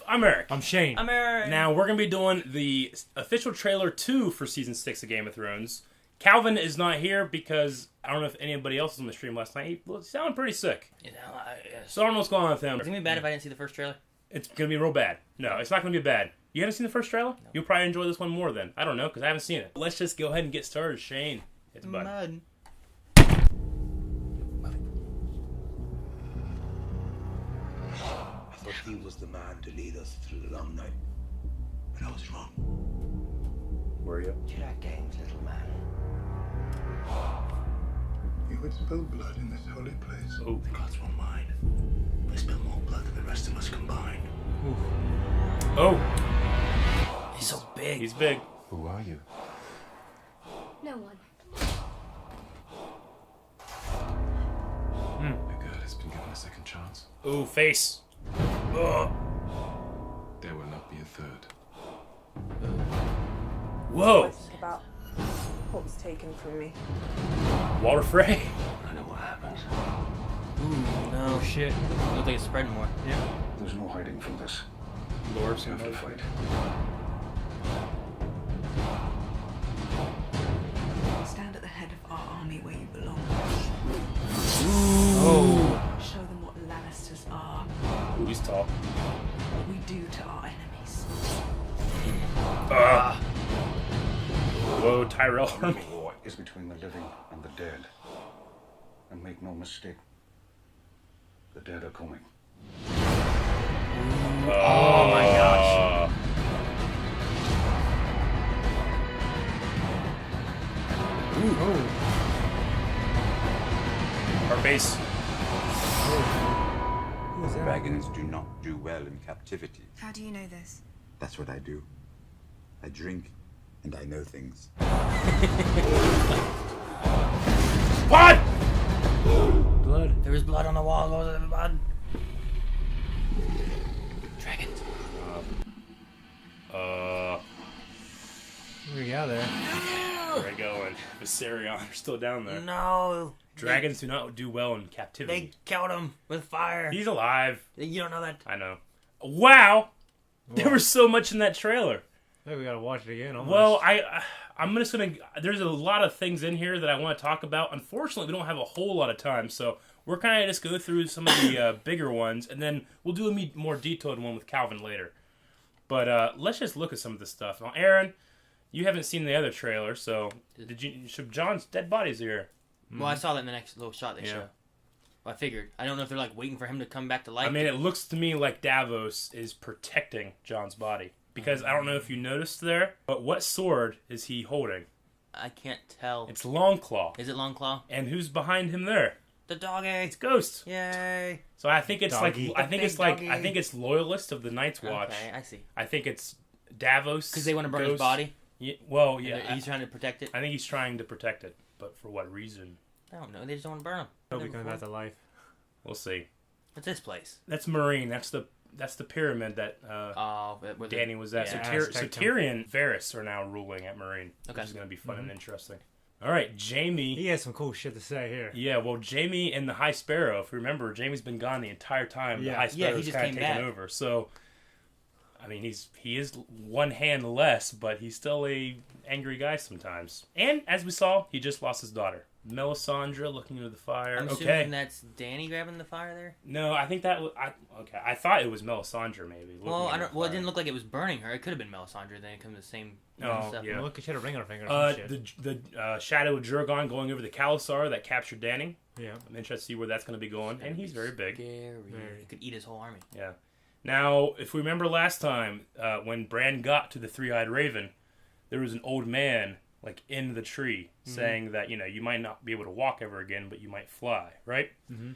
I'm Eric. I'm Shane. I'm Eric. Now, we're going to be doing the official trailer 2 for Season 6 of Game of Thrones. Calvin is not here because I don't know if anybody else was on the stream last night. He sounded pretty sick. Yes. So I don't know what's going on with him. Is it going to be bad if I didn't see the first trailer? It's going to be real bad. No, it's not going to be bad. You haven't seen the first trailer? No. You'll probably enjoy this one more then. I don't know because I haven't seen it. Let's just go ahead and get started. Shane, hit the button. I thought he was the man to lead us through the long night, but I was wrong. Were you? Do you like games, little man? You would spill blood in this holy place. Oh, The gods won't mind. They spill more blood than the rest of us combined. oh, He's so big. he's big. Who are you? No one. A girl has been given a second chance. Ooh, face. Ugh. There will not be a third. Whoa, Question about what was taken from me. Walter Frey. I know what happens. Ooh, no shit. Looks like it's spreading more. Yeah. There's no hiding from this. Lord, You have to fight. Stand at the head of our army where you belong. Oh, Show them what Lannisters are, ooh, he's tall. what we do to our enemies. Whoa, Tyrell Army. The war is between the living and the dead. And make no mistake, the dead are coming. Oh my gosh. Our base. Dragons do not do well in captivity. How do you know this? That's what I do. I drink and I know things. What? Blood. There was blood on the wall. What was it? Blood? Dragons. We got there. Where are we going? Viserion are still down there. No. Dragons do not do well in They captivity. killed him with fire. He's alive. You don't know that? I know. Wow. There was so much in that trailer. Hey, we gotta watch it again. Almost. Well, I'm just gonna. There's a lot of things in here that I want to talk about. Unfortunately, we don't have a whole lot of time, so we're kind of just go through some of the bigger ones, and then we'll do a more detailed one with Calvin later. But let's just look at some of this stuff. Now, Aaron, you haven't seen the other trailer, so did you? John's dead body's here. Well, I saw that in the next little shot they Yeah. showed. Well, I figured. I don't know if they're like waiting for him to come back to life. I mean, it looks to me like Davos is protecting John's body. Because I don't know if you noticed there, but what sword is he holding? I can't tell. It's Longclaw. Is it Longclaw? And who's behind him there? The doggy. It's Ghost. Yay. So I think it's Doggy. like I think it's Big like doggy. I think it's Loyalist of the Night's Watch. Okay, I see. I think it's Davos. Because they want to burn his Ghost. body. Yeah, well, And yeah. he's trying to protect it. I think he's trying to protect it, but for what reason? I don't know. They just don't want to burn him. Hope he comes back to life. We'll see. What's this place? That's Marine. That's the pyramid that Oh, where the- Danny was at. yeah. So Tyrion and Varys are now ruling at Marine, Okay. which is going to be fun and interesting. All right, Jamie. He has some cool shit to say here. Yeah, well, Jamie and the High Sparrow, if you remember, Jamie's been gone the entire time. The Yeah. High Yeah, he Sparrow's just kind of came taken back. over. So, I mean, he is one hand less, but he's still a angry guy sometimes. And, as we saw, he just lost his daughter. Melisandre looking into the fire. I'm assuming Okay. that's Danny grabbing the fire there. No, I think that was... I thought it was Melisandre, maybe. Well, looking I into don't. the Well, it fire. didn't look like it was burning her. It could have been Melisandre. Then it comes the same. Oh, stuff. yeah. Look, she had a ring on her finger or some shit. The Shadow of Drogon going over the Khalasar that captured Danny. Yeah. I'm interested to see where that's going to be going. And he's very big. Scary. He could eat his whole army. Yeah. Now, if we remember last time, when Bran got to the Three-Eyed Raven, there was an old man, like, in the tree, saying that, you might not be able to walk ever again, but you might fly, right? Mm-hmm.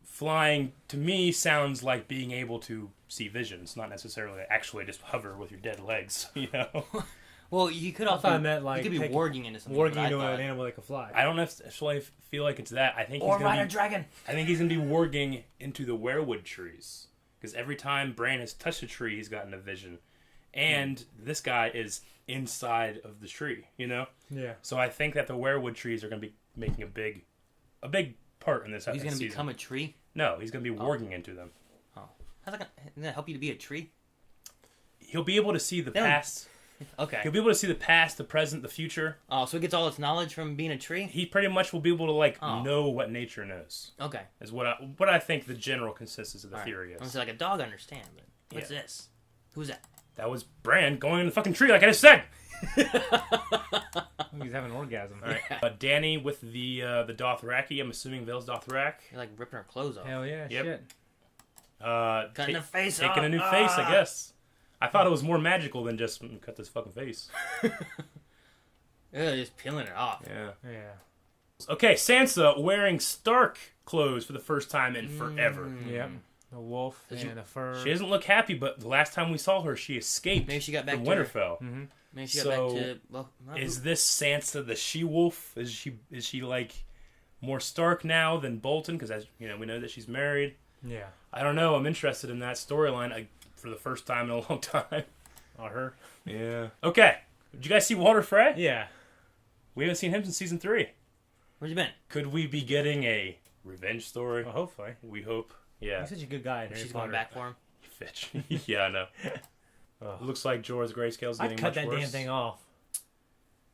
Flying, to me, sounds like being able to see visions, not necessarily actually just hover with your dead legs, Well, you could also. thought it meant, like, you could be taking- warging into something. Warging but I into thought- an animal that can fly. I don't necessarily feel like it's that. I think Or he's ride a going to be... dragon. I think he's going to be warging into the weirwood trees. Because every time Bran has touched a tree, he's gotten a vision. And this guy is inside of the tree, Yeah. So I think that the weirwood trees are going to be making a big part in this He's going to season. become a tree. No, he's going to be warging into them. Oh. How's that gonna help you to be a tree? He'll be able to see the They don't- past. Okay. He'll be able to see the past, the present, the future. Oh, so it gets all its knowledge from being a tree? He pretty much will be able to like Oh. know what nature knows. Okay. Is what I think the general consensus of the All right. theory I'm is. say like a dog understand, but what's Yeah. this? Who's that? That was Bran going in the fucking tree, like I just said. He's having an orgasm. All right. Danny with the Dothraki. I'm assuming Vale's Dothrak. You're like ripping her clothes off. Hell yeah, Yep. shit. Cutting her face taking off. a new face, I Ah! guess. I thought it was more magical than just cut this fucking face. Yeah, just peeling it off. Yeah. Yeah. Okay, Sansa wearing Stark clothes for the first time in forever. Yep. The wolf Does she- and the fur. She doesn't look happy, but the last time we saw her, she escaped Maybe she got back from to her- Winterfell. Maybe she got So, back to well. not Is who- this Sansa the she-wolf? Is she like more Stark now than Bolton? Because as you know, we know that she's married. Yeah. I don't know. I'm interested in that storyline for the first time in a long time. Or her. Yeah. Okay. Did you guys see Walter Frey? Yeah. We haven't seen him since season 3. Where's you been? Could we be getting a revenge story? Well, hopefully. We hope. Yeah. He's such a good guy. in Harry She's Potter. going back for him. Fitch. Yeah, I know. Ugh. Looks like Jorah's grayscale's I'd getting cut much that worse. damn thing off.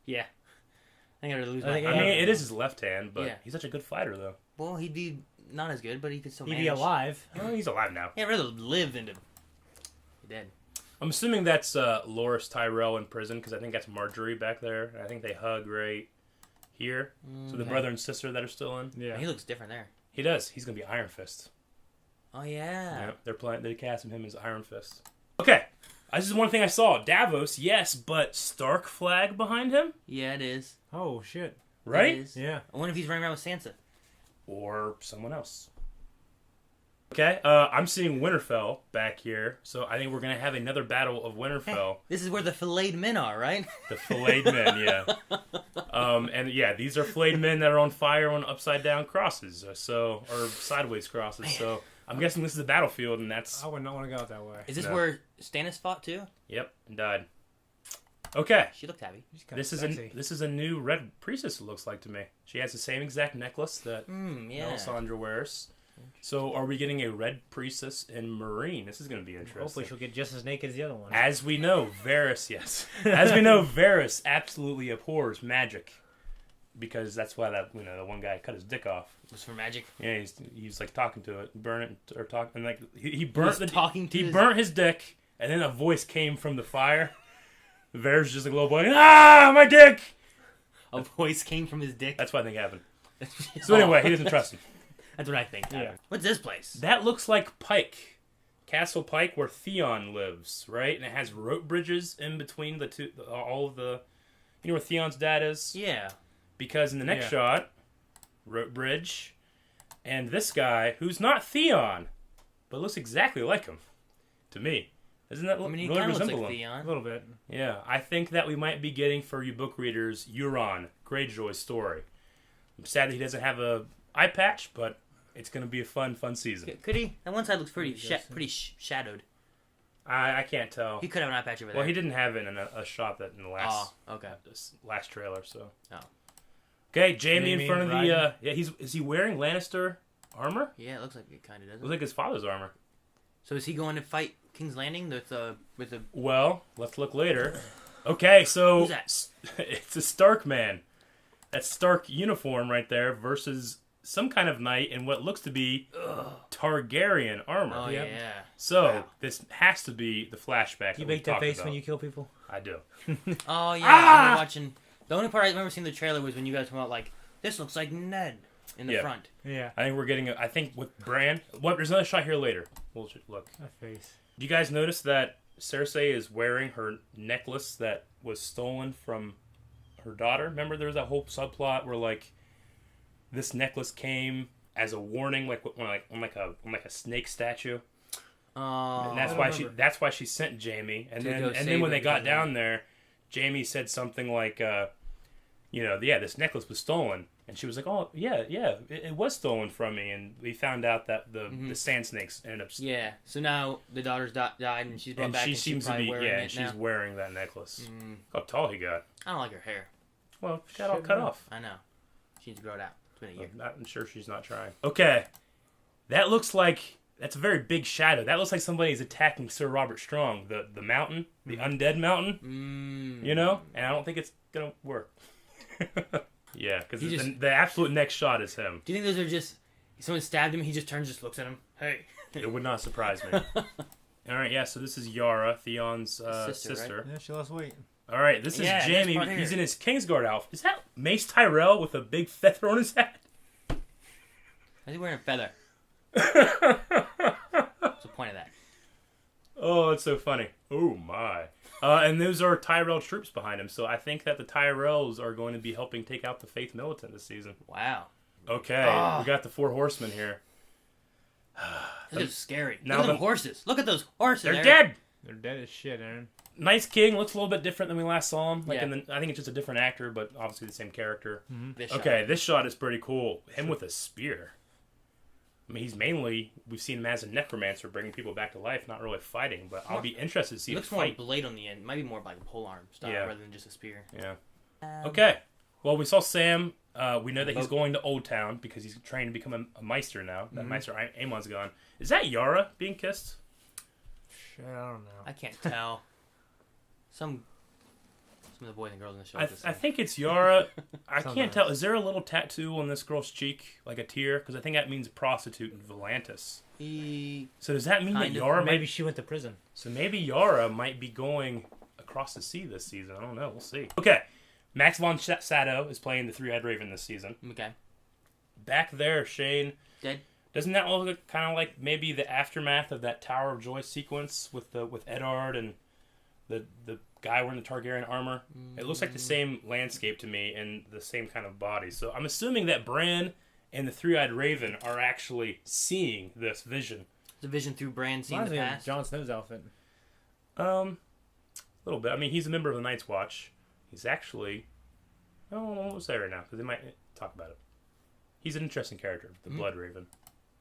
Yeah. I think I'd lose I my think I hand. mean, it is his left hand, but Yeah. he's such a good fighter, though. Well, he'd be not as good, but he could still He'd manage. be alive. Oh, he's alive now. Yeah, I'd rather live than to be dead. I'm assuming that's Loras Tyrell in prison, because I think that's Marjorie back there. And I think they hug right here. So the Okay. brother and sister that are still in. Yeah. He looks different there. He does. He's going to be Iron Fist. Oh yeah. Yeah, they're casting him as Iron Fist. Okay. This is one thing I saw. Davos, yes, but Stark flag behind him? Yeah, it is. Oh, shit. Right? It is. Yeah. I wonder if he's running around with Sansa. Or someone else. Okay, I'm seeing Winterfell back here, so I think we're going to have another battle of Winterfell. This is where the filleted men are, right? The filleted men, yeah. And yeah, these are filleted men that are on fire on upside down crosses, or sideways crosses. So I'm guessing this is a battlefield, and that's I would not want to go out that way. Is this No. where Stannis fought too? yep, and died. Okay, She looked happy. She's kinda this is sexy. this is a new red priestess. It looks like to me. She has the same exact necklace that Yeah. Melisandre wears. So are we getting a red priestess in Marine? This is going to be interesting. Hopefully she'll get just as naked as the other one. As we know, Varys, yes. As we know, Varys absolutely abhors magic. Because that's why the one guy cut his dick off. It was for magic. Yeah, he's like talking to it, burn it, or talk, and like he was burnt talking to he his- burnt his dick, and then a voice came from the fire. Varys is just like a little boy, ah, my dick. A voice came from his dick. That's what I think happened. So anyway, he doesn't trust him. That's what I think. Yeah. What's this place? That looks like Pike, Castle Pike, where Theon lives, right? And it has rope bridges in between the two, all of the, you know where Theon's dad is? Yeah. Because in the next Yeah. shot, rope bridge, and this guy who's not Theon, but looks exactly like him, to me. Doesn't that I mean, he really kind of looks resemble like him? A Theon. little bit. Yeah, I think that we might be getting, for you book readers, Euron Greyjoy's story. I'm sad that he doesn't have a eye patch, but it's going to be a fun season. Could he? That one side looks pretty shadowed. I can't tell. He could have an eye patch over there. Well, he didn't have it in a shot that in the last Oh, okay. this last trailer. So. Oh. Okay, Jaime in Jaime front of the. riding. Is he wearing Lannister armor? Yeah, it looks like it kind of does. It looks like his father's armor. So is he going to fight King's Landing with the? Well, let's look later. Okay, so Who's that? it's a Stark man. That Stark uniform right there versus some kind of knight in what looks to be Targaryen armor. Oh Yep. yeah. So Wow. this has to be the flashback. You we make that talked face about. when you kill people? I do. Oh yeah. I remember watching. The only part I remember seeing the trailer was when you guys come out like, this looks like Ned in the Yeah. front. Yeah. I think we're getting. I think with Bran. What? There's another shot here later. We'll look. That face. Do you guys notice that Cersei is wearing her necklace that was stolen from her daughter? Remember, there was that whole subplot where like this necklace came as a warning, like on a snake statue, Oh. and that's I why don't remember. that's why she sent Jaime. And To then go and save then when her they got because of down there, Jaime said something like, this necklace was stolen. And she was like, oh, yeah, it was stolen from me. And we found out that the sand snakes ended up... Yeah. So now the daughter's died and she's brought And back she and seems she's to probably be, wearing yeah, it and she's now. wearing that necklace. Look how tall he got. I don't like her hair. Well, she got all Shit, cut no. off. I know. She needs to grow it out. It's been a year. I'm sure she's not trying. Okay. That looks like That's a very big shadow. That looks like somebody's attacking Sir Robert Strong, the mountain, the undead mountain. You know? And I don't think it's going to work. Yeah, because the absolute next shot is him. Do you think those are just... Someone stabbed him, he just turns, just looks at him. Hey. It would not surprise me. All right, yeah, so this is Yara, Theon's sister. Yeah, she lost weight. All right, this is Yeah, Jamie. this part He's here. in his Kingsguard outfit. Is that Mace Tyrell with a big feather on his head? Is he wearing a feather? What's the point of that? Oh, it's so funny. Oh, my. And those are Tyrell troops behind him, so I think that the Tyrells are going to be helping take out the Faith Militant this season. Wow. Okay, we got the 4 horsemen here. This is scary. Now Look at the- them horses. Look at those horses. They're Aaron. dead! They're dead as shit, Aaron. Nice King looks a little bit different than we last saw him. Like Yeah. I think it's just a different actor, but obviously the same character. This shot. Okay, this shot is pretty cool. Him with a spear. I mean, we've seen him as a necromancer, bringing people back to life, not really fighting, but I'll be interested to see It him looks more like fight. blade on the end. Might be more like a polearm style Yeah. rather than just a spear. Yeah. Okay. Well, we saw Sam. We know that he's going to Old Town because he's trying to become a Meister now. That Meister Amon's gone. Is that Yara being kissed? Shit, I don't know. I can't tell. Some of the boys and girls in the show. I think it's Yara. I Sounds can't nice. tell. Is there a little tattoo on this girl's cheek, like a tear? Because I think that means prostitute in Volantis. So does that mean that Kind of. Yara Maybe might? she went to prison. So maybe Yara might be going across the sea this season. I don't know. We'll see. Okay. Max von Sydow is playing the Three-Eyed Raven this season. Okay. Back there, Shane. Dead. Doesn't that look kind of like maybe the aftermath of that Tower of Joy sequence with Eddard and the guy wearing the Targaryen armor? It looks like the same landscape to me and the same kind of body. So I'm assuming that Bran and the Three-Eyed Raven are actually seeing this vision. The vision through Bran seeing Reminds the me of past. Jon Snow's outfit. A little bit. I mean, he's a member of the Night's Watch. He's actually... Oh, I won't say right now because they might talk about it. He's an interesting character, the Blood Raven.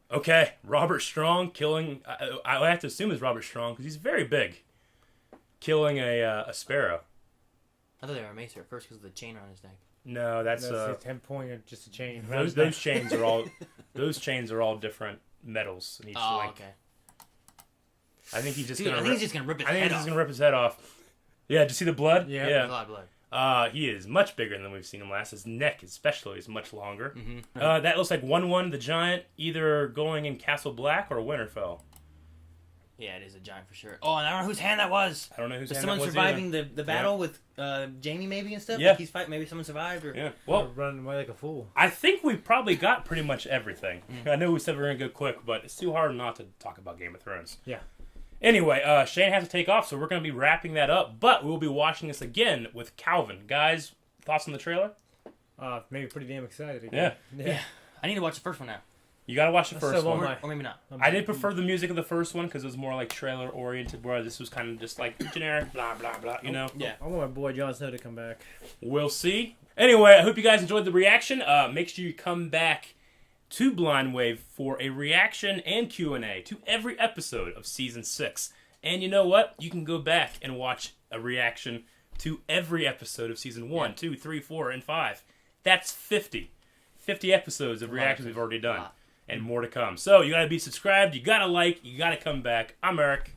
Okay, Robert Strong killing... I have to assume it's Robert Strong because he's very big. Killing a sparrow. I thought they were a macer at first because of the chain around his neck. No, that's That's a 10-point or just a chain. those chains are all different metals in each Oh, link. okay. I think he's just Dude, gonna. I think he's just gonna rip his I think head he's off. just gonna rip his head off. Yeah, did you see the blood? Yeah. There's a lot of blood. He is much bigger than we've seen him last. His neck, especially, is much longer. Mm-hmm. That looks like 1-1, the giant, either going in Castle Black or Winterfell. Yeah, it is a giant for sure. Oh, and I don't know whose hand that was. I don't know who's Was hand someone that was surviving either. the battle with Jamie maybe and stuff? Yeah. Like he's fighting. Maybe someone survived. Or... Yeah. Well, Well, running away like a fool. I think we probably got pretty much everything. I know we said we were gonna go quick, but it's too hard not to talk about Game of Thrones. Yeah. Anyway, Shane has to take off, so we're going to be wrapping that up. But we'll be watching this again with Calvin. Guys, thoughts on the trailer? Maybe pretty damn excited. Yeah. Yeah. I need to watch the first one now. You got to watch the That's first so one. long. Or maybe not. I did prefer the music of the first one because it was more like trailer oriented, whereas this was kind of just like generic, blah, blah, blah, you know? Yeah. I want my boy Jon Snow to come back. We'll see. Anyway, I hope you guys enjoyed the reaction. Make sure you come back to Blind Wave for a reaction and Q&A to every episode of Season 6. And you know what? You can go back and watch a reaction to every episode of Season 1, 2, 3, 4, and 5. That's 50. 50 episodes of reactions we've already done. And more to come. So, you got to be subscribed, you got to like, you got to come back. I'm Eric.